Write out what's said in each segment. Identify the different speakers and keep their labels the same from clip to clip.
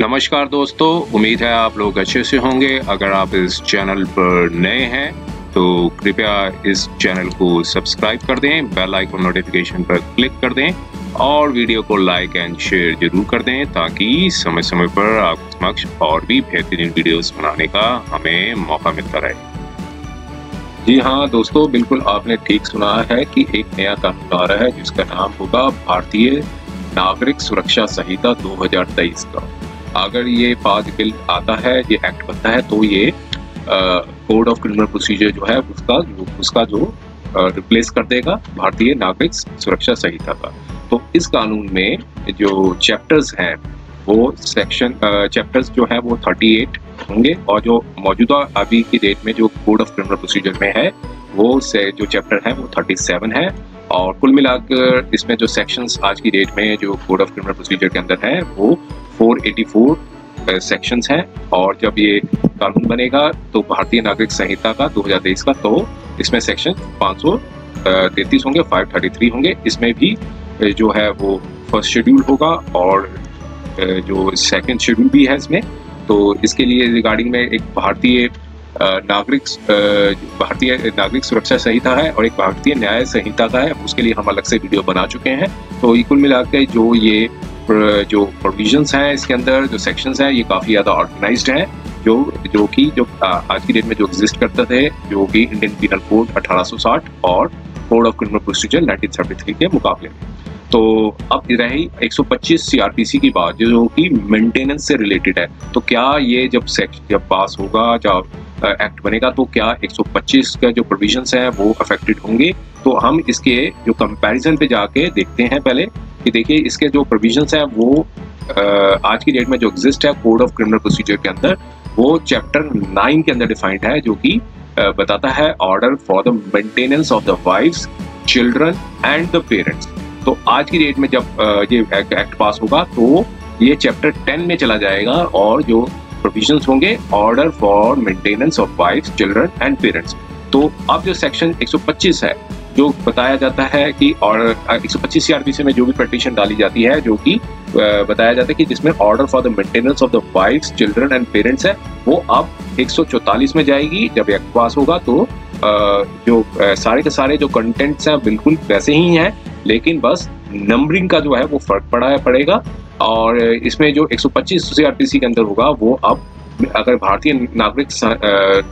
Speaker 1: नमस्कार दोस्तों, उम्मीद है आप लोग अच्छे से होंगे। अगर आप इस चैनल पर नए हैं तो कृपया इस चैनल को सब्सक्राइब कर दें, बेल आइकन नोटिफिकेशन पर क्लिक कर दें और वीडियो को लाइक एंड शेयर जरूर कर दें ताकि समय समय पर आपके समक्ष और भी बेहतरीन वीडियोस बनाने का हमें मौका मिलता रहे। जी हाँ दोस्तों, बिल्कुल आपने ठीक सुना है कि एक नया कानून आ रहा है जिसका नाम होगा भारतीय नागरिक सुरक्षा संहिता 2023 का। अगर ये पास बिल आता है, ये एक्ट बनता है, तो ये कोड ऑफ क्रिमिनल प्रोसीजर जो है उसका जो रिप्लेस कर देगा भारतीय नागरिक सुरक्षा संहिता का। तो इस कानून में जो चैप्टर्स हैं वो चैप्टर्स जो है वो 38 होंगे और जो मौजूदा अभी की डेट में जो कोड ऑफ क्रिमिनल प्रोसीजर में है वो जो चैप्टर है वो 37 है। और कुल मिलाकर इसमें जो सेक्शंस आज की डेट में जो कोड ऑफ क्रिमिनल प्रोसीजर के अंदर है वो 484 सेक्शंस हैं। और जब ये कानून बनेगा तो भारतीय नागरिक संहिता का 2023 का, तो इसमें सेक्शन 533 होंगे, 533 होंगे। इसमें भी जो है वो फर्स्ट शेड्यूल होगा और जो सेकंड शेड्यूल भी है इसमें। तो इसके लिए रिगार्डिंग में एक भारतीय नागरिक सुरक्षा संहिता है और एक भारतीय न्याय संहिता का है, उसके लिए हम अलग से वीडियो बना चुके हैं। तो कुल मिलाकर जो प्रोविजंस हैं इसके अंदर, जो सेक्शंस हैं, ये काफ़ी ज़्यादा ऑर्गेनाइज्ड हैं जो आज की डेट में जो एग्जिस्ट करते थे, जो कि इंडियन पीनल कोड 1860 और कोड ऑफ क्रिमिनल प्रोसीजर 1933 के मुकाबले में। तो अब रही 125 सीआरपीसी की बात जो कि मेंटेनेंस से रिलेटेड है। तो क्या ये जब पास होगा, जब एक्ट बनेगा, तो क्या 125 का जो प्रोविजंस हैं वो अफेक्टेड होंगे? तो हम इसके जो कंपैरिजन पे जाके देखते हैं पहले कि देखिए इसके जो प्रोविजंस हैं वो आज की डेट में जो एग्जिस्ट है कोड ऑफ क्रिमिनल प्रोसीजर के अंदर, वो चैप्टर 9 के अंदर डिफाइंड है, जो कि बताता है order for the maintenance of the wives, children and the parents. तो आज की डेट में जब ये एक्ट पास होगा तो ये चैप्टर 10 में चला जाएगा और जो प्रोविजंस होंगे order for maintenance of wives, children and parents. तो अब जो सेक्शन 125 है जो बताया जाता है कि, और 125 सीआरपीसी में जो भी पिटीशन डाली जाती है जो कि बताया जाता है कि जिसमें order for the maintenance of the wives, children and parents है, वो अब 144 में जाएगी जब एक्ट पास होगा। तो जो सारे के सारे जो कंटेंट्स हैं बिल्कुल वैसे ही हैं, लेकिन बस नंबरिंग का जो है वो फर्क पड़ेगा। और इसमें जो 125 सीआरपीसी के अंदर होगा वो अब अगर भारतीय नागरिक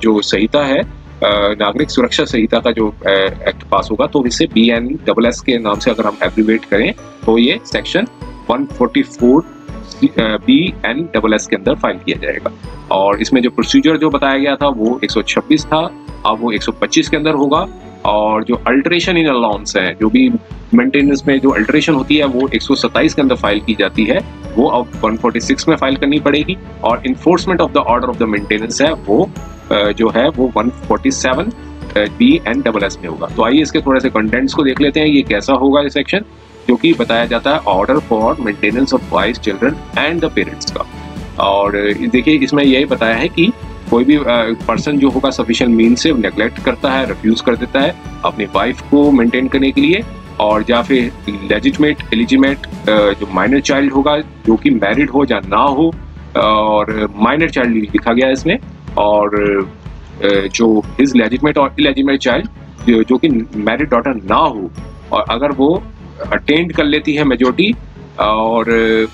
Speaker 1: जो संहिता है, नागरिक सुरक्षा संहिता का जो एक्ट पास होगा तो इसे BNSS के नाम से अगर हम एब्रिवेट करें तो ये सेक्शन 144 BNSS के अंदर फाइल किया जाएगा। और इसमें जो प्रोसीजर जो बताया गया था वो 126 था, अब वो 125 के अंदर होगा। और जो अल्टरेशन इन अलाउंस है, जो भी मेंटेनेंस में जो अल्टरेशन होती है वो 127 के अंदर फाइल की जाती है, वो अब 146 में फाइल करनी पड़ेगी। और enforcement of the order of the maintenance है वो जो है वो 147 BNSS में होगा। तो आइए इसके थोड़े से कंटेंट्स को देख लेते हैं, ये कैसा होगा ये सेक्शन, जो कि बताया जाता है order for maintenance of wives, children and the parents का। और देखिए इसमें यही बताया है कि कोई भी पर्सन जो होगा सफिशिएंट मीन से नेग्लेक्ट करता है, रिफ्यूज कर देता है अपनी वाइफ को मेंटेन करने के लिए, और या फिर इलिजिमेट जो माइनर चाइल्ड होगा जो कि मैरिड हो या ना हो, और माइनर चाइल्ड लिखा गया है इसमें, और जो हिज लेजिटिमेट और इलेजिटिमेट चाइल्ड जो कि मैरिड डॉटर ना हो, और अगर वो अटेंड कर लेती है मेजॉरिटी, और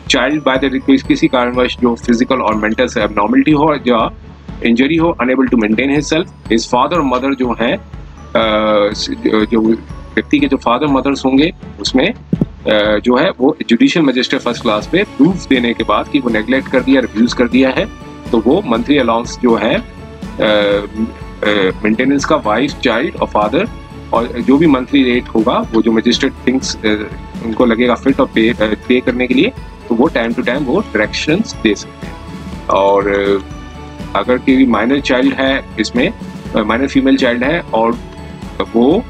Speaker 1: चाइल्ड बाय द किसी कारणवश जो फिजिकल और मेंटल एबनॉर्मलिटी हो या इंजरी हो, unable to maintain himself, his father और मदर जो हैं, जो व्यक्ति के जो फादर मदर्स होंगे उसमें जो है वो जुडिशियल मजिस्ट्रेट फर्स्ट क्लास पे प्रूफ देने के बाद कि वो नेग्लेक्ट कर दिया, रिफ्यूज कर दिया है, तो वो मंथली अलाउंस जो है मेंटेनेंस का वाइफ, चाइल्ड और फादर, और जो भी मंथली रेट होगा वो जो मजिस्ट्रेट थिंक्स उनको लगेगा फिट और पे करने के लिए, तो वो टाइम टू टाइम वो डायरेक्शंस दे सकते हैं। और अगर कोई माइनर चाइल्ड है, इसमें माइनर फीमेल चाइल्ड है और वो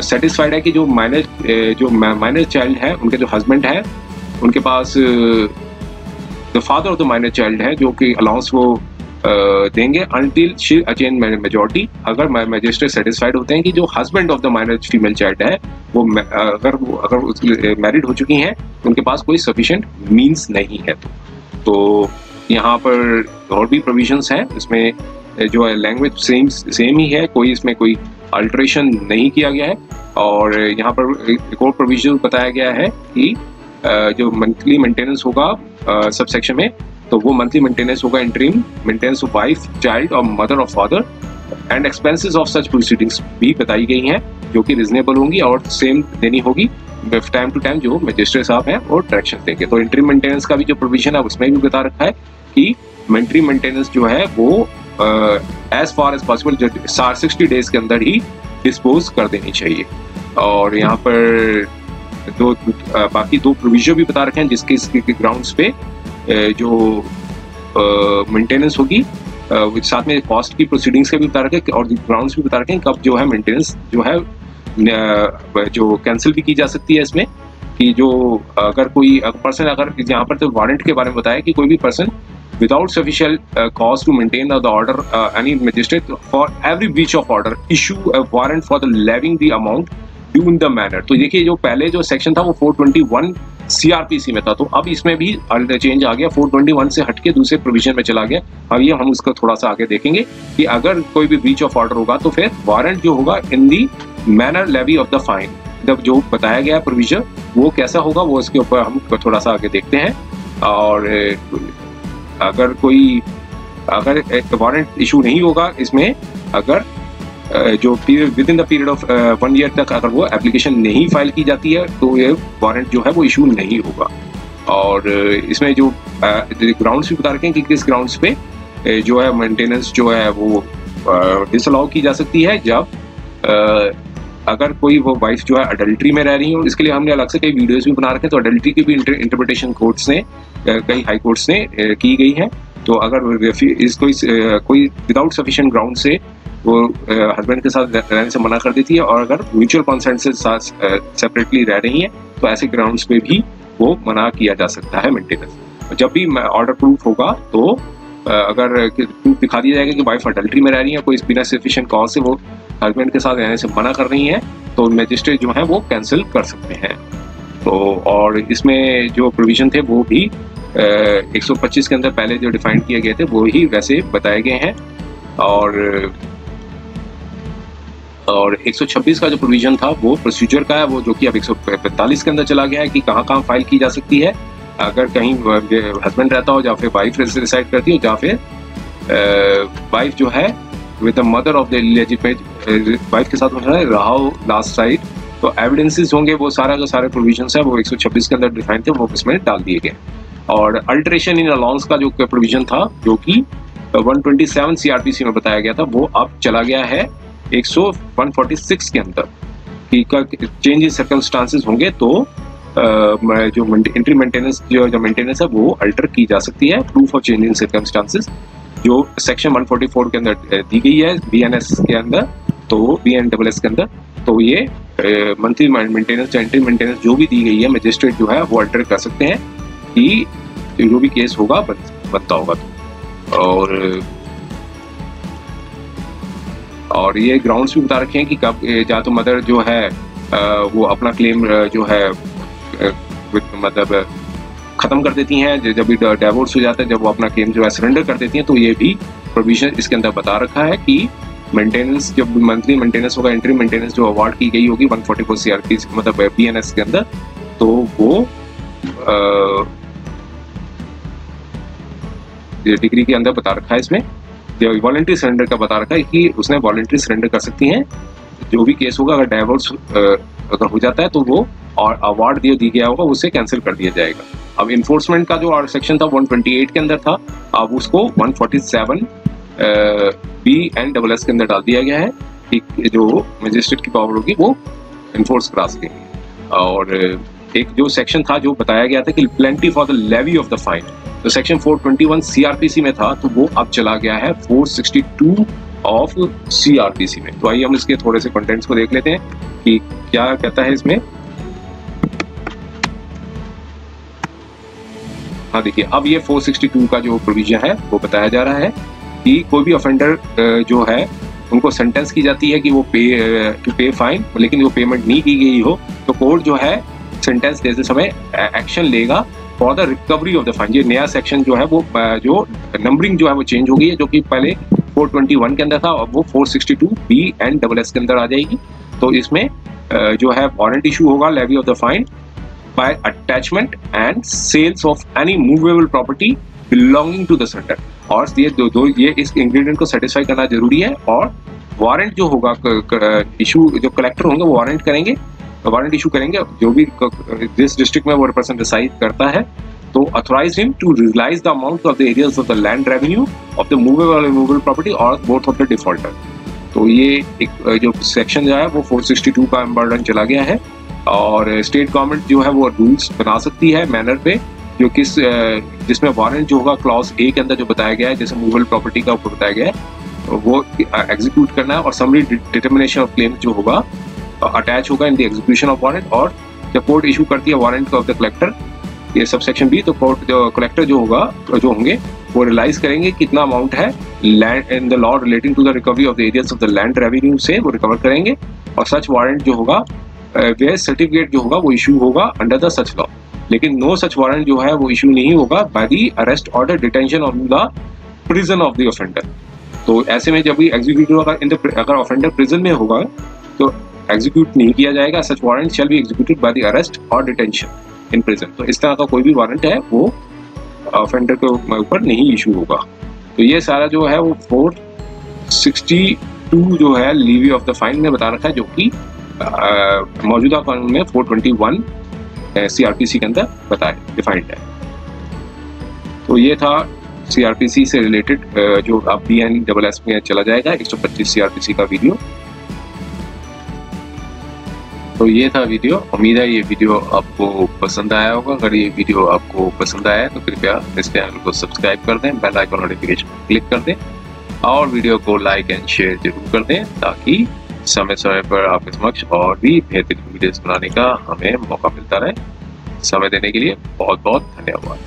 Speaker 1: सेटिस्फाइड है कि जो माइनर चाइल्ड है उनके जो हस्बैंड है उनके पास the father of the minor child है जो कि अलाउंस वो देंगे अनटिल शी अटेन मेजॉरिटी। अगर मजिस्ट्रेट सेटिस्फाइड होते हैं कि जो husband of the minor female child है वो अगर मैरिड हो चुकी हैं उनके पास कोई सफिशिएंट मींस नहीं है, तो यहाँ पर और भी प्रोविजंस हैं, इसमें जो है लैंग्वेज सेम ही है, कोई इसमें कोई अल्ट्रेशन नहीं किया गया है। और यहाँ पर एक और प्रोविजन बताया गया है कि जो मंथली मेंटेनेंस होगा सब सेक्शन में, तो वो मंथली मेंटेनेंस होगा interim maintenance of wife, child और मदर और father and expenses of such proceedings भी बताई गई हैं, जो कि रिजनेबल होंगी और सेम देनी होगी टाइम टू टाइम जो मजिस्ट्रेट साहब हैं और डायरेक्शन देंगे। तो इंटरिम मेंटेनेंस का भी जो प्रोविजन है उसमें भी बता रखा है कि इंटरिम मेंटेनेंस जो है वो as far as possible 60 days के अंदर ही डिस्पोज कर देनी चाहिए। और यहाँ पर बाकी दो प्रोविजन भी बता रखे हैं जिसके ग्राउंड्स पे जो मेंटेनेंस होगी, साथ में कॉस्ट की प्रोसीडिंग्स के भी बता रखे और ग्राउंड्स भी बता रखे हैं कब जो है मेंटेनेंस जो है जो कैंसिल भी की जा सकती है इसमें, कि जो अगर कोई पर्सन, अगर यहाँ पर तो वारंट के बारे में बताया कि कोई भी person without sufficient cause to maintain the order, any magistrate for every breach of order issue a warrant for the levying the amount due in the manner। तो देखिए जो पहले जो सेक्शन था वो 421 CRPC में था, तो अब इसमें भी चेंज आ गया, 421 से हटके दूसरे प्रोविजन में चला गया। अब ये हम उसको थोड़ा सा आगे देखेंगे कि अगर कोई भी ब्रीच ऑफ ऑर्डर होगा तो फिर वारंट जो होगा in the manner levy of the fine, जब जो बताया गया प्रोविजन वो कैसा होगा वो इसके ऊपर हम थोड़ा सा आगे देखते हैं। और अगर वारंट इशू नहीं होगा इसमें, अगर जो with in the period of 1 year तक अगर वो एप्लीकेशन नहीं फाइल की जाती है तो ये वारंट जो है वो इशू नहीं होगा। और इसमें जो ग्राउंड्स भी बता रखे हैं कि किस ग्राउंड्स पे जो है मेंटेनेंस जो है वो डिसअलाउ की जा सकती है, जब अगर कोई वो वाइफ जो है अडल्ट्री में रह रही हो। इसके लिए हमने अलग से कई वीडियोस भी बना रखे हैं, तो अडल्ट्री की भी इंटरप्रिटेशन कोर्ट्स ने कई हाई कोर्ट्स ने की गई है। तो अगर कोई विदाउट सफिशिएंट ग्राउंड से वो हस्बैंड के साथ रहने से मना कर देती है और अगर म्यूचुअल कंसेंट से साथ सेपरेटली रह रही है तो ऐसे ग्राउंड्स पे भी वो मना किया जा सकता है मेंटेनेंस। जब भी ऑर्डर प्रूफ होगा तो अगर प्रूफ दिखा दिया जाएगा कि वाइफ अडल्ट्री में रह रही है, कोई बिना सफिशिएंट कॉज से वो हस्बैंड के साथ रहने से मना कर रही हैं, तो मजिस्ट्रेट जो है वो कैंसिल कर सकते हैं। तो और इसमें जो प्रोविजन थे वो भी 125 के अंदर पहले जो डिफाइन किए गए थे वो ही वैसे बताए गए हैं। और 126 का जो प्रोविजन था वो प्रोसीजर का है, वो जो कि अब 145 के अंदर चला गया है कि कहाँ कहाँ फाइल की जा सकती है। अगर कहीं हस्बैंड रहता हो या फिर वाइफ रिसाइड करती हो या फिर वाइफ जो है with the mother of the eligible wife के साथ रहा हो लास्ट साइड, तो एविडेंसेस होंगे, वो सारा का सारे प्रोविजंस है वो 126 के अंदर डिफाइन थे, वो इसमें डाल दिए गए। और अल्टरेशन इन अलाउंस का जो प्रोविजन था जो कि 127 CRPC में बताया गया था, वो अब चला गया है 146 के अंदर कि चेंज इन सर्कमस्टांसेस होंगे तो जो इंट्री मेंटेनेंस जो मेंटेनेंस है वो अल्टर की जा सकती है, proof of change in circumstances जो सेक्शन 144 के अंदर दी गई है BNS के अंदर, तो BNSS के अंदर। तो ये मंथली मेंटेनेंस या इंट्री मेंटेनेंस जो भी दी गई है मजिस्ट्रेट जो है वो अल्टर कर सकते हैं कि जो भी केस होगा बनता होगा। और ये ग्राउंड्स भी बता रखे हैं कि कब या तो मदर जो है वो अपना क्लेम जो है मतलब खत्म कर देती हैं, जब भी डिवोर्स हो जाता है, जब वो अपना क्लेम जो है सरेंडर कर देती हैं, तो ये भी प्रोविजन इसके अंदर बता रखा है कि मेंटेनेंस जब मंथली मेंटेनेंस होगा, इंट्री मेंटेनेंस जो अवार्ड की गई होगी 144 CRPC मतलब BNS के अंदर, तो वो डिग्री के अंदर बता रखा है। इसमें वॉलंटरी सरेंडर का बता रखा है कि उसने वॉलंटरी सरेंडर कर सकती हैं, जो भी केस होगा। अगर डिवोर्स अगर हो जाता है तो वो और अवार्ड दिया गया होगा उसे कैंसिल कर दिया जाएगा। अब इन्फोर्समेंट का जो सेक्शन था 128 के अंदर था, अब उसको 147 BNSS के अंदर डाल दिया गया है कि जो मजिस्ट्रेट की पावर होगी वो इन्फोर्स करा सकेंगे। और एक जो सेक्शन था जो बताया गया था कि plenty for the levy of the fine, तो सेक्शन 421 CRPC में था, तो वो अब चला गया है 462 ऑफ CRPC में। तो आइए हम इसके थोड़े से कंटेंट्स को देख लेते हैं कि क्या कहता है इसमें। हाँ देखिए, अब ये 462 का जो प्रोविजन है वो बताया जा रहा है कि कोई भी ऑफेंडर जो है उनको सेंटेंस की जाती है कि वो टू पे फाइन, लेकिन वो पेमेंट नहीं की गई हो तो कोर्ट जो है सेंटेंस देते समय एक्शन लेगा for the recovery of the fine. ये नया सेक्शन जो है वो जो नंबरिंग जो है वो चेंज हो गई है, जो कि पहले 421 के अंदर था और वो 462B एंड SS के अंदर आ जाएगी। तो इसमें जो है वारंट इशू होगा levy of the fine by attachment and sales of any movable property belonging to the sender. और ये दो ये इस इंग्रेडिएंट को सेटिस्फाई करना जरूरी है। और वारंट जो होगा इशू, जो कलेक्टर होंगे वो वारंट करेंगे, वारंट इशू करेंगे, जो भी जिस डिस्ट्रिक्ट में वो पर्सन रिसाइड करता है, तो authorise him to realise the amount of the arrears of the land revenue of the movable and immovable property और बोथ ऑफ द डिफॉल्टर। तो ये एक जो सेक्शन जो है वो 462 का बर्डन चला गया है। और स्टेट गवर्नमेंट जो है वो रूल्स बना सकती है मैनर पे, जो किस जिसमें वारंट जो होगा क्लॉज ए के अंदर जो बताया गया है, जैसे मूवेबल प्रॉपर्टी का ऊपर बताया गया है, वो एग्जीक्यूट करना है। और समरी डिटर्मिनेशन ऑफ क्लेम जो होगा अटैच होगा in the execution of warrant. और जब कोर्ट इशू करती है वारंट ऑफ द कलेक्टर, ये सब सेक्शन बी, तो कोर्ट जो कलेक्टर जो होंगे वो रियलाइज करेंगे कितना अमाउंट है land in the law relating to the recovery of the arrears of the land revenue से वो रिकवर करेंगे। और सच वारंट जो होगा वे सर्टिफिकेट जो होगा वो इशू होगा अंडर द सच लॉ। लेकिन नो सच वारंट जो है वो इशू नहीं होगा bye the arrest order detention of the prison of the offender. तो ऐसे में जब भी एग्जीक्यूट अगर ऑफेंडर प्रिजन में होगा तो एग्जीक्यूट नहीं किया जाएगा। Such warrant shall be executed by the arrest और डिटेंशन इन प्रिजन। तो इस तरह का कोई भी वारंट है वो ऑफेंडर के ऊपर नहीं इशू होगा। तो ये सारा जो है वो 462 जो है लीवी ऑफ द फाइन में बता रखा है, जो कि मौजूदा कानून में 421 CRPC के अंदर बताया डिफाइंड है। तो ये था CRPC से रिलेटेड जो आप BNSS में चला जाएगा 125 CRPC का वीडियो। तो ये था वीडियो। उम्मीद है ये वीडियो आपको पसंद आया होगा। अगर ये वीडियो आपको पसंद आया तो कृपया इस चैनल को सब्सक्राइब कर दें, बेल आइकन नोटिफिकेशन क्लिक कर दें और वीडियो को लाइक एंड शेयर जरूर कर दें, ताकि समय समय पर आपके समक्ष और भी बेहतरीन वीडियोस बनाने का हमें मौका मिलता रहे। समय देने के लिए बहुत बहुत धन्यवाद।